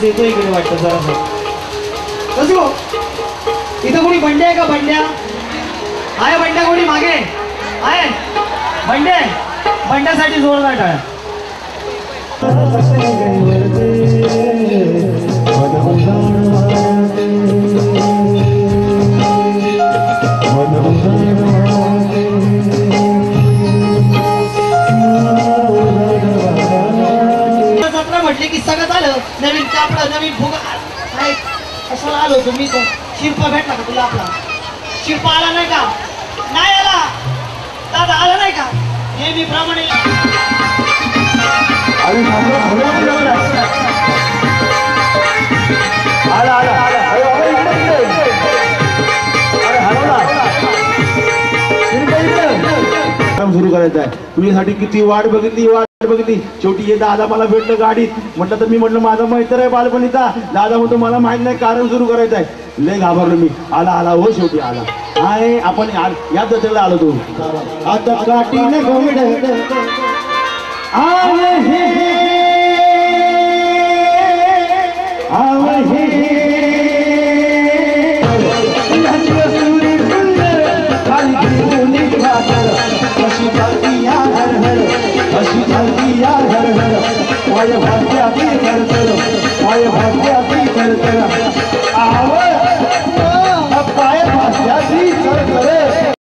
आवाज येतो इकडे वाटतं जरा. कसं हो इथं कोणी बंड्या आहे का? बंड्या आहे? बंड्या कोणी मागे आहे? बंड्या बंड्यासाठी जोरदार टाळ्या. जत्रा म्हटली की सगळं आलं. नवीन कापड नवीन फुगा काय कशाला आलो तुम्ही? तर शिरपा भेटला का तुला? आपला शिरपा आला नाही का? नाही आला दादा, आला नाही का? नेहमीप्रमाणे सुरू करायचं आहे. तुझ्यासाठी किती वाट बघितली शेवटी हे दादा मला भेटलं गाडीत. म्हटलं तर मी म्हटलं माझा मैत्र आहे बालपणीचा. दादा म्हणतो मला माहित नाही कारण सुरू करायचं आहे. लय घाबरलो मी. आला हो शेवटी आला आहे. आपण या जत्रेला आलो तू आता काठीने घोंगड भाग्या